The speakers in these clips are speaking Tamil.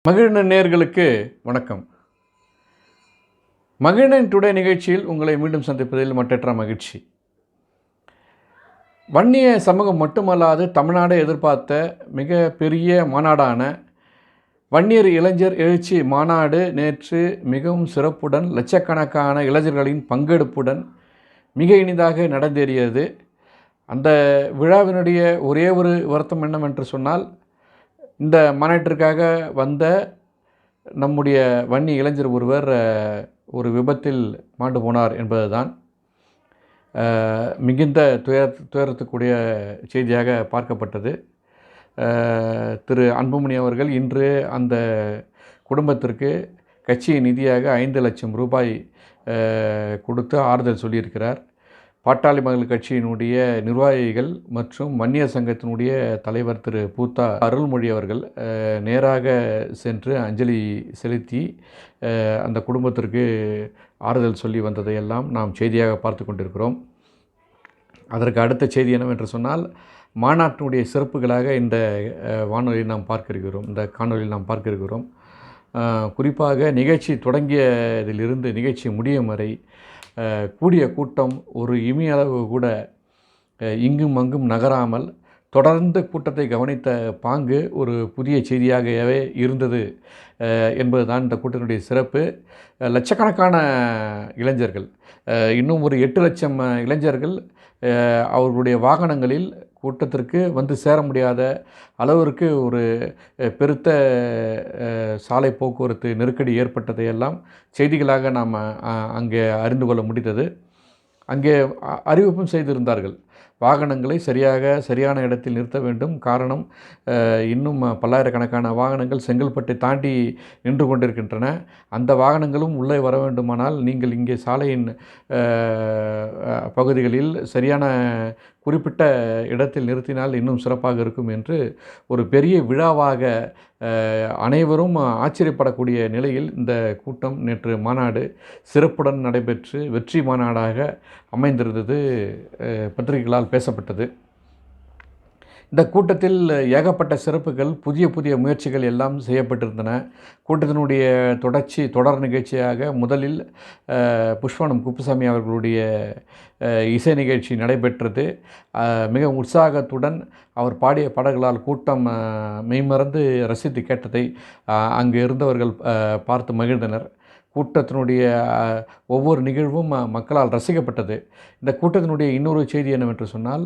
மகிழ்நன் நேயர்களுக்கு வணக்கம். மகிழ்நன் டுடே நிகழ்ச்சியில் உங்களை மீண்டும் சந்திப்பதில் மற்றற்ற மகிழ்ச்சி. வன்னிய சமூகம் மட்டுமல்லாது தமிழ்நாடு எதிர்பார்த்த மிக பெரிய மாநாடான வன்னியர் இளைஞர் எழுச்சி மாநாடு நேற்று மிகவும் சிறப்புடன் லட்சக்கணக்கான இளைஞர்களின் பங்கெடுப்புடன் மிக இனிதாக நடந்தேறியது. அந்த விழாவினுடைய ஒரே ஒரு வருத்தம் என்னவென்று சொன்னால், இந்த மாநாட்டிற்காக வந்த நம்முடைய வன்னி இளைஞர் ஒருவர் ஒரு விபத்தில் மாண்டு போனார் என்பதுதான் மிகுந்த துயரத்துக்குரிய செய்தியாக பார்க்கப்பட்டது. திரு அன்புமணி அவர்கள் இன்று அந்த குடும்பத்திற்கு கட்சியின் நிதியாக 5 லட்சம் ரூபாய் கொடுத்து ஆறுதல் சொல்லியிருக்கிறார். பாட்டாளி மக்கள் கட்சியினுடைய நிர்வாகிகள் மற்றும் வன்னியர் சங்கத்தினுடைய தலைவர் திரு பூத்தா அருள்மொழி அவர்கள் நேராக சென்று அஞ்சலி செலுத்தி அந்த குடும்பத்திற்கு ஆறுதல் சொல்லி வந்ததையெல்லாம் நாம் செய்தியாக பார்த்து கொண்டிருக்கிறோம். அதற்கு அடுத்த செய்தி என்னவென்று சொன்னால், மாநாட்டினுடைய சிறப்புகளாக இந்த வானொலியில் நாம் பார்க்க இருக்கிறோம். குறிப்பாக நிகழ்ச்சி தொடங்கியதிலிருந்து நிகழ்ச்சி முடியும் வரை கூடிய கூட்டம் ஒரு இமியளவு கூட இங்கும் அங்கும் நகராமல் தொடர்ந்து கூட்டத்தை கவனித்த பாங்கு ஒரு புதிய செய்தியாகவே இருந்தது என்பதுதான் இந்த கூட்டத்தினுடைய சிறப்பு. லட்சக்கணக்கான இளைஞர்கள், இன்னும் ஒரு 8 லட்சம் இளைஞர்கள் அவர்களுடைய வாகனங்களில் கூட்டத்திற்கு வந்து சேர முடியாத அளவிற்கு ஒரு பெருத்த சாலை போக்குவரத்து நெருக்கடி ஏற்பட்டதையெல்லாம் செய்திகளாக நாம் அங்கே அறிந்து கொள்ள முடிந்தது. அங்கே அறிவிப்பும் செய்திருந்தார்கள், வாகனங்களை சரியான இடத்தில் நிறுத்த வேண்டும். காரணம், இன்னும் பல்லாயிரக்கணக்கான வாகனங்கள் செங்கல்பட்டை தாண்டி நின்று கொண்டிருக்கின்றன. அந்த வாகனங்களும் உள்ளே வர வேண்டுமானால் நீங்கள் இங்கே சாலையின் பகுதிகளில் சரியான குறிப்பிட்ட இடத்தில் நிறுத்தினால் இன்னும் சிறப்பாக இருக்கும் என்று ஒரு பெரிய விழாவாக அனைவரும் ஆச்சரியப்படக்கூடிய நிலையில் இந்த கூட்டம் நேற்று மாநாடு சிறப்புடன் நடைபெற்று வெற்றி மாநாடாக அமைந்திருந்தது பத்திரிகைகளால் பேசப்பட்டது. இந்த கூட்டத்தில் ஏகப்பட்ட சிறப்புகள், புதிய முயற்சிகள் எல்லாம் செய்யப்பட்டிருந்தன. கூட்டத்தினுடைய தொடர் நிகழ்ச்சியாக முதலில் புஷ்பவனம் குப்புசாமி அவர்களுடைய இசை நிகழ்ச்சி நடைபெற்றது. மிக உற்சாகத்துடன் அவர் பாடிய பாடல்களால் கூட்டம் மெய்மறந்து ரசித்து கேட்டதை அங்கு இருந்தவர்கள் பார்த்து மகிழ்ந்தனர். கூட்டத்தினுடைய ஒவ்வொரு நிகழ்வும் மக்களால் ரசிக்கப்பட்டது. இந்த கூட்டத்தினுடைய இன்னொரு செய்தி என்னவென்று சொன்னால்,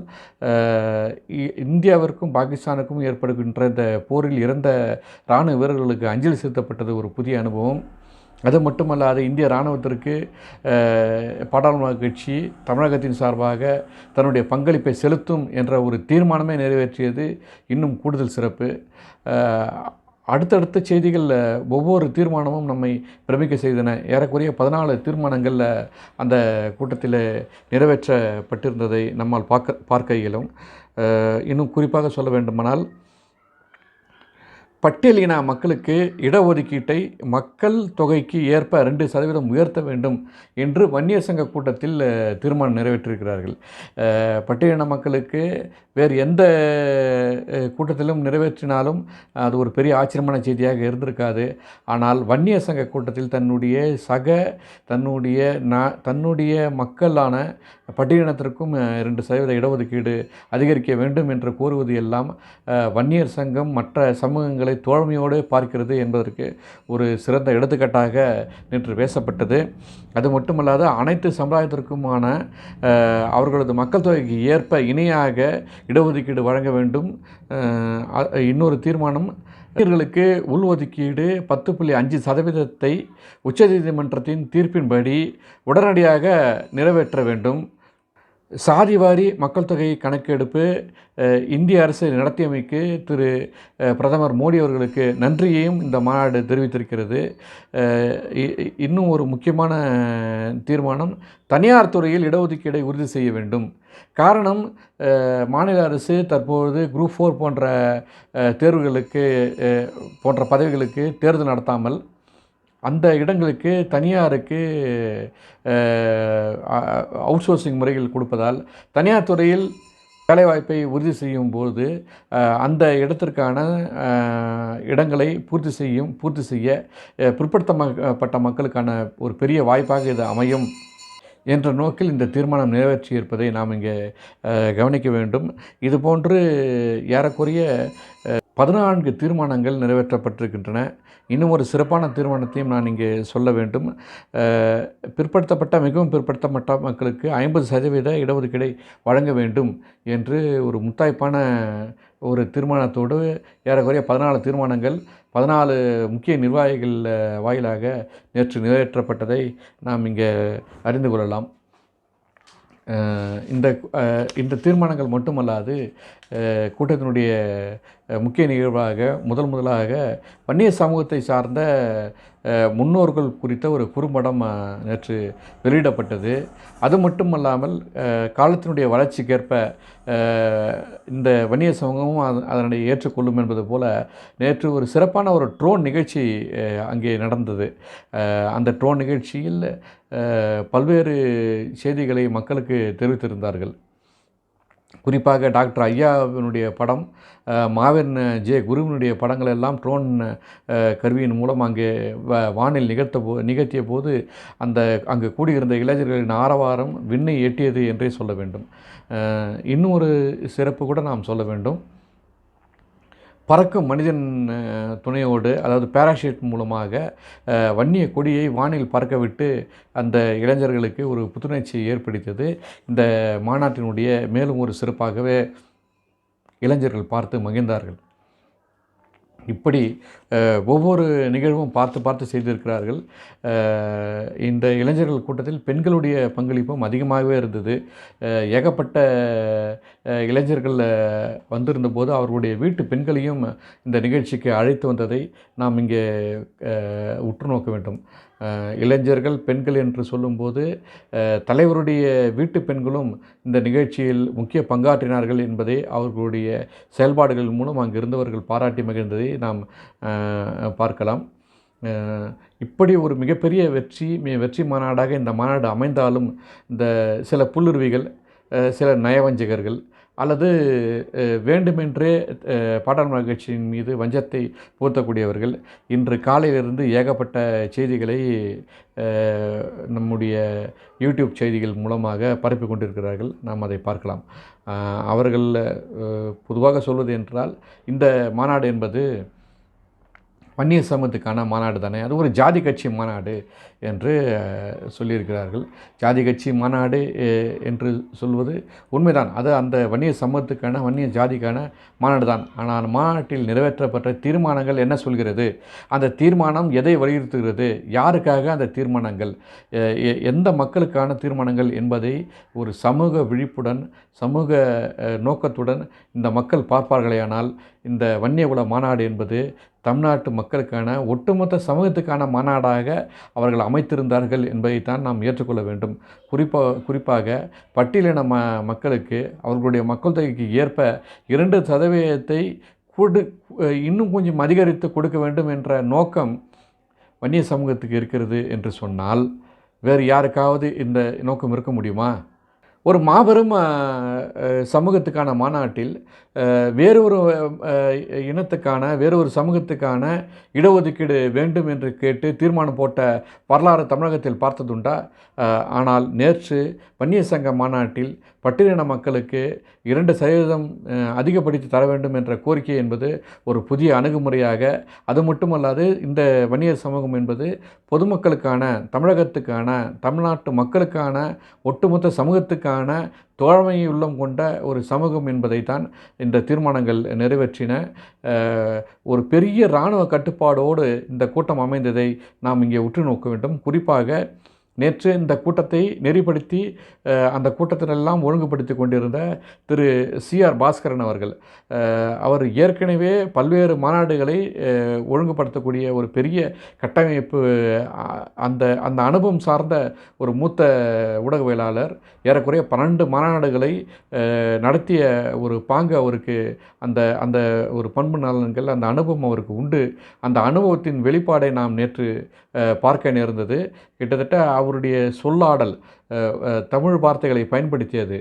இந்தியாவிற்கும் பாகிஸ்தானுக்கும் ஏற்படுகின்ற இந்த போரில் இறந்த இராணுவ வீரர்களுக்கு அஞ்சலி செலுத்தப்பட்டது ஒரு புதிய அனுபவம். அது மட்டுமல்லாது இந்திய இராணுவத்திற்கு பாட்டாளி கட்சி தமிழகத்தின் சார்பாக தன்னுடைய பங்களிப்பை செலுத்தும் என்ற ஒரு தீர்மானமே நிறைவேற்றியது இன்னும் கூடுதல் சிறப்பு. அடுத்தடுத்த செய்திகளில் ஒவ்வொரு தீர்மானமும் நம்மை பிரமிக்க செய்தன. ஏறக்குறைய 14 தீர்மானங்களில் அந்த கூட்டத்தில் நிறைவேற்றப்பட்டிருந்ததை நம்மால் பார்க்க இயலும். இன்னும் குறிப்பாக சொல்ல வேண்டுமானால், பட்டியலின மக்களுக்கு இடஒதுக்கீட்டை மக்கள் தொகைக்கு ஏற்ப 2% உயர்த்த வேண்டும் என்று வன்னியர் சங்க கூட்டத்தில் தீர்மானம் நிறைவேற்றியிருக்கிறார்கள். பட்டியலின மக்களுக்கு வேறு எந்த கூட்டத்திலும் நிறைவேற்றினாலும் அது ஒரு பெரிய ஆச்சரியமான செய்தியாக இருந்திருக்காது. ஆனால் வன்னியர் சங்க கூட்டத்தில் தன்னுடைய மக்களான பட்டியலினத்திற்கும் 2% இடஒதுக்கீடு அதிகரிக்க வேண்டும் என்று கோருவது எல்லாம் வன்னியர் சங்கம் மற்ற சமூகங்களை தோழமையோடு பார்க்கிறது என்பதற்கு ஒரு சிறந்த எடுத்துக்காட்டாக நேற்று பேசப்பட்டது. அது மட்டுமல்லாது அனைத்து சமுதாயத்திற்குமான அவர்களது மக்கள் தொகைக்கு ஏற்ப இணையாக இடஒதுக்கீடு வழங்க வேண்டும். இன்னொரு தீர்மானம், இளைஞர்களுக்கு உள்ஒதுக்கீடு 10.5% உச்சநீதிமன்றத்தின் தீர்ப்பின்படி உடனடியாக நிறைவேற்ற வேண்டும். சாதிவாரி மக்கள் தொகை கணக்கெடுப்பு இந்திய அரசு நடத்தியமைக்கு திரு பிரதமர் மோடி அவர்களுக்கு நன்றியையும் இந்த மாநாடு தெரிவித்திருக்கிறது. இன்னும் ஒரு முக்கியமான தீர்மானம், தனியார் துறையில் இடஒதுக்கீடை உறுதி செய்ய வேண்டும். காரணம், மாநில அரசு தற்பொழுது குரூப் 4 போன்ற தேர்வுகளுக்கு போன்ற பதவிகளுக்கு தேர்தல் நடத்தாமல் அந்த இடங்களுக்கு தனியாருக்கு அவுட் சோர்சிங் முறைகள் கொடுப்பதால் தனியார் துறையில் வேலைவாய்ப்பை உறுதி செய்யும் போது அந்த இடத்திற்கான இடங்களை பூர்த்தி செய்ய பிற்படுத்தப்பட்ட மக்களுக்கான ஒரு பெரிய வாய்ப்பாக இது அமையும் என்ற நோக்கில் இந்த தீர்மானம் நிறைவேற்றியிருப்பதை நாம் இங்கே கவனிக்க வேண்டும். இதுபோன்று ஏறக்குறைய 14 தீர்மானங்கள் நிறைவேற்றப்பட்டிருக்கின்றன. இன்னும் ஒரு சிறப்பான தீர்மானத்தையும் நான் இங்கே சொல்ல வேண்டும். மிகவும் பிற்படுத்தப்பட்ட மக்களுக்கு 50% இடஒதுக்கீடை வழங்க வேண்டும் என்று ஒரு முத்தாய்ப்பான ஒரு தீர்மானத்தோடு ஏறக்குறைய 14 தீர்மானங்கள் 14 முக்கிய நிர்வாகிகள் வாயிலாக நேற்று நிறைவேற்றப்பட்டதை நாம் இங்கே அறிந்து கொள்ளலாம். இந்த தீர்மானங்கள் மட்டுமல்லாது கூட்டத்தினுடைய முக்கிய நிகழ்வாக முதலாக வன்னிய சமூகத்தை சார்ந்த முன்னோர்கள் குறித்த ஒரு குறும்படம் நேற்று வெளியிடப்பட்டது. அது மட்டுமல்லாமல் காலத்தினுடைய வளர்ச்சிக்கேற்ப இந்த வன்னிய சமூகமும் அதனை ஏற்றுக்கொள்ளும் என்பது போல நேற்று ஒரு சிறப்பான ஒரு ட்ரோன் நிகழ்ச்சி அங்கே நடந்தது. அந்த ட்ரோன் நிகழ்ச்சியில் பல்வேறு செய்திகளை மக்களுக்கு தெரிவித்திருந்தார்கள். குறிப்பாக டாக்டர் ஐயாவினுடைய படம், மாவீரன் ஜே குருவினுடைய படங்கள் எல்லாம் ட்ரோன் கருவியின் மூலம் அங்கே வானில் நிகழ்த்திய போது அங்கு கூடியிருந்த இளைஞர்களின் ஆரவாரம் விண்ணை எட்டியது என்றே சொல்ல வேண்டும். இன்னும் ஒரு சிறப்பு கூட நாம் சொல்ல வேண்டும். பறக்கும் மனிதன் துணையோடு, அதாவது பேராஷூட் மூலமாக வன்னிய கொடியை வானில் பறக்கவிட்டு அந்த இளைஞர்களுக்கு ஒரு புத்துணர்ச்சியை ஏற்படுத்தியது இந்த மாநாட்டினுடைய மேலும் ஒரு சிறப்பாகவே இளைஞர்கள் பார்த்து மகிழ்ந்தார்கள். இப்படி ஒவ்வொரு நிகழ்வும் பார்த்து செய்திருக்கிறார்கள். இந்த இளைஞர்கள் கூட்டத்தில் பெண்களுடைய பங்களிப்பும் அதிகமாகவே இருந்தது. ஏகப்பட்ட இளைஞர்கள் வந்திருந்த போது அவர்களுடைய வீட்டு பெண்களையும் இந்த நிகழ்ச்சிக்கு அழைத்து வந்ததை நாம் இங்கே உற்று நோக்க வேண்டும். இளைஞர்கள் பெண்கள் என்று சொல்லும்போது தலைவருடைய வீட்டு பெண்களும் இந்த நிகழ்ச்சியில் முக்கிய பங்காற்றினார்கள் என்பதை அவர்களுடைய செயல்பாடுகள் மூலம் அங்கு இருந்தவர்கள் பாராட்டி மகிழ்ந்ததை நாம் பார்க்கலாம். இப்படி ஒரு மிகப்பெரிய வெற்றி மாநாடாக இந்த மாநாடு அமைந்தாலும் இந்த சில புல்லுருவிகள், சில நயவஞ்சகர்கள் அல்லது வேண்டுமென்றே பாட்டாளி கட்சியின் மீது வஞ்சத்தை புகுத்தக்கூடியவர்கள் இன்று காலையிலிருந்து ஏகப்பட்ட செய்திகளை நம்முடைய யூடியூப் செய்திகள் மூலமாக பரப்பி கொண்டிருக்கிறார்கள். நாம் அதை பார்க்கலாம். அவர்கள் பொதுவாக சொல்வது என்றால் இந்த மாநாடு என்பது வன்னிய சமூகத்துக்கான மாநாடு தானே, அது ஒரு ஜாதி கட்சி மாநாடு என்று சொல்லியிருக்கிறார்கள். ஜாதி கட்சி மாநாடு என்று சொல்வது உண்மைதான். அது அந்த வன்னிய சமூகத்துக்கான வன்னிய ஜாதிக்கான மாநாடு தான். ஆனால் மாநாட்டில் நிறைவேற்றப்பட்ட தீர்மானங்கள் என்ன சொல்கிறது, அந்த தீர்மானம் எதை வலியுறுத்துகிறது, யாருக்காக அந்த தீர்மானங்கள், எந்த மக்களுக்கான தீர்மானங்கள் என்பதை ஒரு சமூக விழிப்புடன் சமூக நோக்கத்துடன் இந்த மக்கள் பார்ப்பார்களேயானால் இந்த வன்னியகுல மாநாடு என்பது தமிழ்நாட்டு மக்களுக்கான ஒட்டுமொத்த சமூகத்துக்கான மாநாடாக அவர்கள் அமைத்திருந்தார்கள் என்பதைத்தான் நாம் ஏற்றுக்கொள்ள வேண்டும். குறிப்பாக பட்டியலின மக்களுக்கு அவர்களுடைய மக்கள் தொகைக்கு ஏற்ப 2% இன்னும் கொஞ்சம் அதிகரித்து கொடுக்க வேண்டும் என்ற நோக்கம் வன்னிய சமூகத்துக்கு இருக்கிறது என்று சொன்னால் வேறு யாருக்காவது இந்த நோக்கம் இருக்க முடியுமா? ஒரு மாபெரும் சமூகத்துக்கான மாநாட்டில் வேறு ஒரு இனத்துக்கான வேறு ஒரு சமூகத்துக்கான இடஒதுக்கீடு வேண்டும் என்று கேட்டு தீர்மானம் போட்ட வரலாறு தமிழகத்தில் பார்த்ததுண்டா? ஆனால் நேற்று வன்னிய சங்க மாநாட்டில் பட்டியலின மக்களுக்கு 2% அதிகப்படுத்தி தர வேண்டும் என்ற கோரிக்கை என்பது ஒரு புதிய அணுகுமுறையாக, அது மட்டுமல்லாது இந்த வன்னிய சமூகம் என்பது பொதுமக்களுக்கான, தமிழகத்துக்கான, தமிழ்நாட்டு மக்களுக்கான, ஒட்டுமொத்த சமூகத்துக்கான தோழமை உள்ளம் கொண்ட ஒரு சமூகம் என்பதைத்தான் இந்த தீர்மானங்கள் நிறைவேற்றின. ஒரு பெரிய இராணுவ கட்டுப்பாடோடு இந்த கூட்டம் அமைந்ததை நாம் இங்கே உற்று நோக்க வேண்டும். குறிப்பாக நேற்று இந்த கூட்டத்தை நெறிப்படுத்தி அந்த கூட்டத்தினெல்லாம் ஒழுங்குபடுத்தி கொண்டிருந்த திரு சிஆர் பாஸ்கரன் அவர்கள், அவர் ஏற்கனவே பல்வேறு மாநாடுகளை ஒழுங்குபடுத்தக்கூடிய ஒரு பெரிய கட்டமைப்பு, அந்த அந்த அனுபவம் சார்ந்த ஒரு மூத்த ஊடகவியலாளர், ஏறக்குறைய 12 மாநாடுகளை நடத்திய ஒரு பாங்கு அவருக்கு, அந்த அந்த ஒரு பண்பு நலன்கள், அந்த அனுபவம் அவருக்கு உண்டு. அந்த அனுபவத்தின் வெளிப்பாடை நாம் நேற்று பார்க்க நேர்ந்தது. கிட்டத்தட்ட அவருடைய சொல்லாடல், தமிழ் வார்த்தைகளை பயன்படுத்தியது,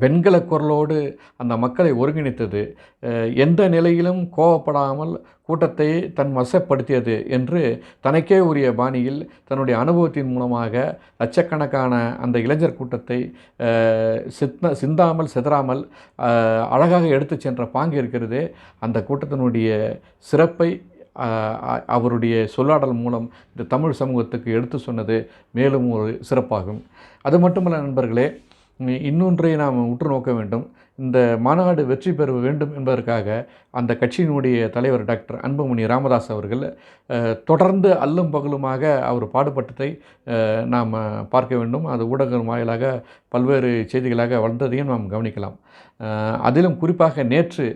வெண்கல குரலோடு அந்த மக்களை ஒருங்கிணைத்தது, எந்த நிலையிலும் கோபப்படாமல் கூட்டத்தை தன் வசப்படுத்தியது என்று தனக்கே உரிய பாணியில் தன்னுடைய அனுபவத்தின் மூலமாக லட்சக்கணக்கான அந்த இளைஞர் கூட்டத்தை சிந்தாமல் சிதறாமல் அழகாக எடுத்து சென்ற பாங்கு இருக்கிறது. அந்த கூட்டத்தினுடைய சிறப்பை அவருடைய சொல்லாடல் மூலம் இந்த தமிழ் சமூகத்துக்கு எடுத்து சொன்னது மேலும் ஒரு சிறப்பாகும். அது மட்டுமல்ல நண்பர்களே, இன்னொன்றை நாம் உற்று நோக்க வேண்டும். இந்த மாநாடு வெற்றி பெற வேண்டும் என்பதற்காக அந்த கட்சியினுடைய தலைவர் டாக்டர் அன்புமணி ராமதாஸ் அவர்கள் தொடர்ந்து அல்லும் பகலுமாக அவர் பாடுபட்டதை நாம் பார்க்க வேண்டும். அது ஊடகம் வாயிலாக பல்வேறு செய்திகளாக வளர்ந்ததையும் நாம் கவனிக்கலாம். அதிலும் குறிப்பாக நேற்று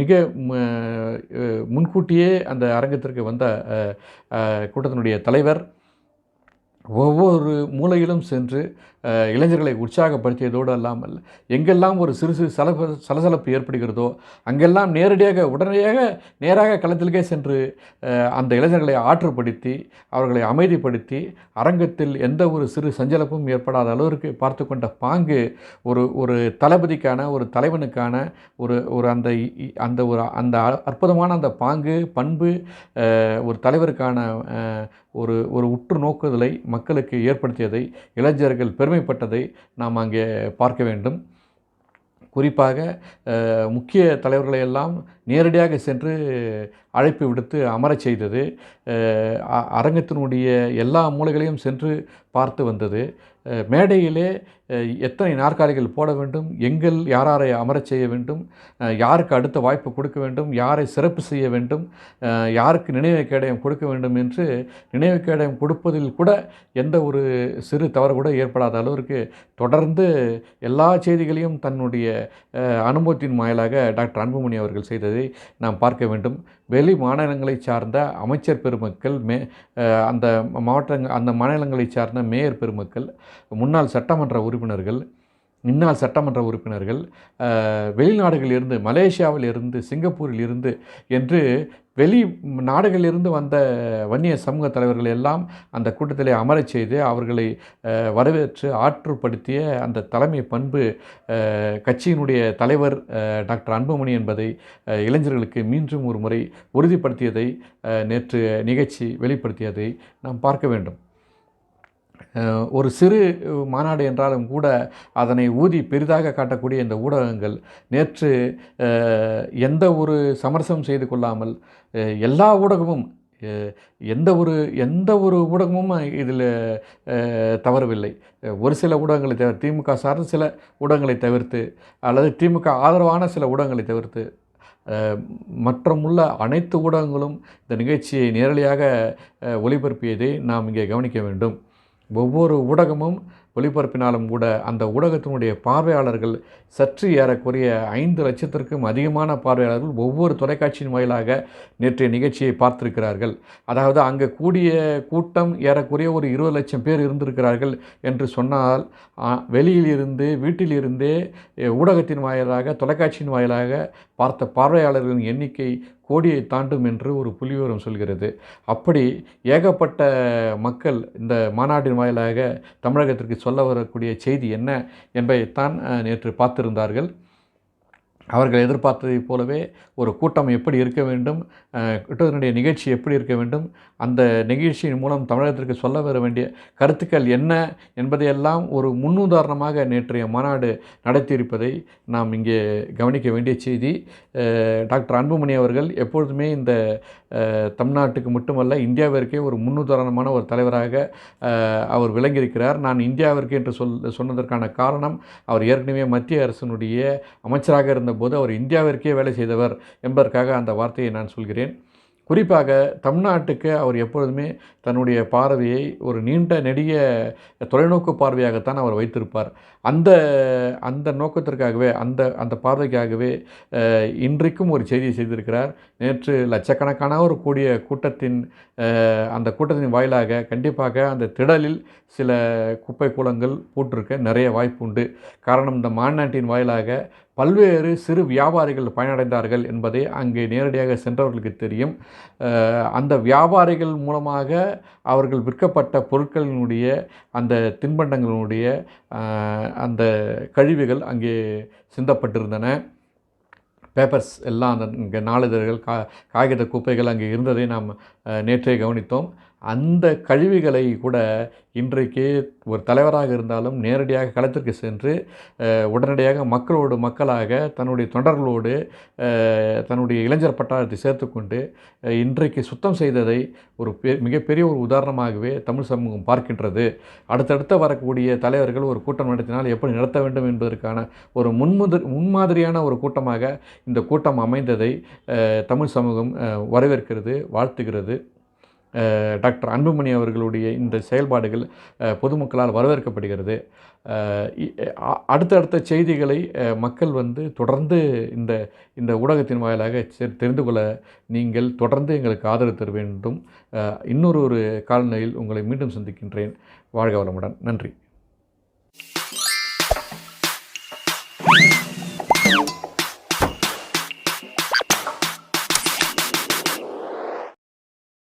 மிக முன்கூட்டியே அந்த அரங்கத்திற்கு வந்த கூட்டத்தினுடைய தலைவர் ஒவ்வொரு மூலையிலும் சென்று இளைஞர்களை உற்சாகப்படுத்தியதோடு அல்லாமல், எங்கெல்லாம் ஒரு சிறு சிறு சலசலப்பு ஏற்படுகிறதோ அங்கெல்லாம் உடனடியாக நேராக களத்திற்கே சென்று அந்த இளைஞர்களை ஆற்றுப்படுத்தி அவர்களை அமைதிப்படுத்தி அரங்கத்தில் எந்த ஒரு சிறு சஞ்சலப்பும் ஏற்படாத அளவிற்கு பார்த்து கொண்ட பாங்கு ஒரு தளபதிக்கான, ஒரு தலைவனுக்கான ஒரு அந்த அற்புதமான அந்த பாங்கு பண்பு ஒரு தலைவருக்கான ஒரு உற்று நோக்குதலை மக்களுக்கு ஏற்படுத்தியதை, இளைஞர்கள் பெருமைப்பட்டதை நாம் அங்கே பார்க்க வேண்டும். குறிப்பாக முக்கிய தலைவர்களை எல்லாம் நேரடியாக சென்று அழைப்பு விடுத்து அமரச் செய்தது, அரங்கத்தினுடைய எல்லா மூலைகளையும் சென்று பார்த்து வந்தது. மேடையிலே எத்தனை நாற்காலிகள் போட வேண்டும், யாரை அமரச் செய்ய வேண்டும், யாருக்கு அடுத்த வாய்ப்பு கொடுக்க வேண்டும், யாரை சிறப்பு செய்ய வேண்டும், யாருக்கு நினைவு கேடயம் கொடுக்க வேண்டும் என்று நினைவு கேடயம் கொடுப்பதில் கூட எந்த ஒரு சிறு தவறு கூட ஏற்படாத அளவிற்கு தொடர்ந்து எல்லா செய்திகளையும் தன்னுடைய அனுபவத்தின் வாயிலாக டாக்டர் அன்புமணி அவர்கள் செய்ததை நாம் பார்க்க வேண்டும். வெளி மாநிலங்களை சார்ந்த அமைச்சர் பெருமக்கள், அந்த மாநிலங்களை சார்ந்த மேயர் பெருமக்கள், முன்னாள் சட்டமன்ற உறுப்பினர்கள், இந்நாள் சட்டமன்ற உறுப்பினர்கள், வெளிநாடுகளில் இருந்து, மலேசியாவில் இருந்து, சிங்கப்பூரில் இருந்து என்று வெளி நாடுகளிலிருந்து வந்த வன்னிய சமூக தலைவர்கள் எல்லாம் அந்த கூட்டத்திலே அமரச் செய்து அவர்களை வரவேற்று ஆற்றுப்படுத்திய அந்த தலைமை பண்பு கட்சியினுடைய தலைவர் டாக்டர் அன்புமணி என்பதை இளைஞர்களுக்கு மீண்டும் ஒரு முறை உறுதிப்படுத்தியதை நேற்று நிகழ்ச்சி வெளிப்படுத்தியதை நாம் பார்க்க வேண்டும். ஒரு சிறு மாநாடு என்றாலும் கூட அதனை ஊதி பெரிதாக காட்டக்கூடிய இந்த ஊடகங்கள் நேற்று எந்த ஒரு சமரசம் செய்து கொள்ளாமல் எல்லா ஊடகமும், எந்த ஒரு ஊடகமும் இதில் தவறவில்லை. ஒரு சில ஊடகங்களை தவிர, திமுக சார்ந்த சில ஊடகங்களை தவிர்த்து அல்லது திமுக ஆதரவான சில ஊடகங்களை தவிர்த்து மற்றமுள்ள அனைத்து ஊடகங்களும் இந்த நிகழ்ச்சியை நேரடியாக ஒளிபரப்பியதை நாம் இங்கே கவனிக்க வேண்டும். ஒவ்வொரு ஊடகமும் ஒளிபரப்பினாலும் கூட அந்த ஊடகத்தினுடைய பார்வையாளர்கள் சற்று ஏறக்குறைய 5 லட்சத்திற்கும் அதிகமான பார்வையாளர்கள் ஒவ்வொரு தொலைக்காட்சியின் வாயிலாக நேற்றைய நிகழ்ச்சியை பார்த்திருக்கிறார்கள். அதாவது அங்கே கூடிய கூட்டம் ஏறக்குறைய ஒரு 20 லட்சம் பேர் இருந்திருக்கிறார்கள் என்று சொன்னால், வெளியிலிருந்து வீட்டிலிருந்தே ஊடகத்தின் வாயிலாக, தொலைக்காட்சியின் வாயிலாக பார்த்த பார்வையாளர்களின் எண்ணிக்கை கோடியை தாண்டும் என்று ஒரு புள்ளிவிவரம் சொல்கிறது. அப்படி ஏகப்பட்ட மக்கள் இந்த மாநாட்டின் வாயிலாக தமிழகத்திற்கு சொல்ல வரக்கூடிய செய்தி என்ன என்பதைத்தான் நேற்று பார்த்திருந்தார்கள். அவர்கள் எதிர்பார்த்ததைப் போலவே ஒரு கூட்டம் எப்படி இருக்க வேண்டும், கூட்டத்தினுடைய நிகழ்ச்சி எப்படி இருக்க வேண்டும், அந்த நிகழ்ச்சியின் மூலம் தமிழகத்திற்கு சொல்ல வர வேண்டிய கருத்துக்கள் என்ன என்பதையெல்லாம் ஒரு முன்னுதாரணமாக நேற்றைய மாநாடு நடத்தியிருப்பதை நாம் இங்கே கவனிக்க வேண்டிய செய்தி. டாக்டர் அன்புமணி அவர்கள் எப்பொழுதுமே இந்த தமிழ்நாட்டுக்கு மட்டுமல்ல, இந்தியாவிற்கே ஒரு முன்னுதாரணமான ஒரு தலைவராக அவர் விளங்கியிருக்கிறார். நான் இந்தியாவிற்கு என்று சொன்னதற்கான காரணம், அவர் ஏற்கனவே மத்திய அரசினுடைய அமைச்சராக இருந்தபோது அவர் இந்தியாவிற்கே வேலை செய்தவர் என்பதற்காக அந்த வார்த்தையை நான் சொல்கிறேன். குறிப்பாக தமிழ்நாட்டுக்கு அவர் எப்பொழுதுமே தன்னுடைய பார்வையை ஒரு நீண்ட நெடிய தொலைநோக்கு பார்வையாகத்தான் அவர் வைத்திருப்பார். அந்த அந்த நோக்கத்திற்காகவே அந்த பார்வைக்காகவே இன்றைக்கும் ஒரு செய்தியை செய்திருக்கிறார். நேற்று லட்சக்கணக்கானோர் கூடிய அந்த கூட்டத்தின் வாயிலாக கண்டிப்பாக அந்த திடலில் சில குப்பை கூளங்கள் பூட்டிருக்க நிறைய வாய்ப்பு உண்டு. காரணம், இந்த மாநாட்டின் வாயிலாக பல்வேறு சிறு வியாபாரிகள் பயனடைந்தார்கள் என்பதை அங்கே நேரடியாக சென்றவர்களுக்கு தெரியும். அந்த வியாபாரிகள் மூலமாக அவர்கள் விற்கப்பட்ட பொருட்களினுடைய அந்த தின்பண்டங்களினுடைய அந்த கழிவுகள் அங்கே சிந்தப்பட்டிருந்தன. பேப்பர்ஸ் எல்லாம் அந்த இங்கே நாளிதழ்கள், காகித குப்பைகள் அங்கே இருந்ததை நாம் நேற்றே கவனித்தோம். அந்த கழிவுகளை கூட இன்றைக்கு ஒரு தலைவராக இருந்தாலும் நேரடியாக களத்திற்கு சென்று உடனடியாக மக்களாக தன்னுடைய தொண்டர்களோடு தன்னுடைய இளைஞர் பட்டாளத்தை சேர்த்துக்கொண்டு இன்றைக்கு சுத்தம் செய்ததை ஒரு மிகப்பெரிய ஒரு உதாரணமாகவே தமிழ் சமூகம் பார்க்கின்றது. அடுத்தடுத்த வரக்கூடிய தலைவர்கள் ஒரு கூட்டம் நடத்தினால் எப்படி நடத்த வேண்டும் என்பதற்கான ஒரு முன்மாதிரியான ஒரு கூட்டமாக இந்த கூட்டம் அமைந்ததை தமிழ் சமூகம் வரவேற்கிறது, வாழ்த்துகிறது. டாக்டர் அன்புமணி அவர்களுடைய இந்த செயல்பாடுகள் பொதுமக்களால் வரவேற்கப்படுகிறது. அடுத்தடுத்த செய்திகளை மக்கள் தொடர்ந்து இந்த ஊடகத்தின் வாயிலாக தெரிந்து கொள்ள நீங்கள் தொடர்ந்து எங்களுக்கு ஆதரவு தர வேண்டும். இன்னொரு காலநிலையில் உங்களை மீண்டும் சந்திக்கின்றேன். வாழ்க வளமுடன். நன்றி.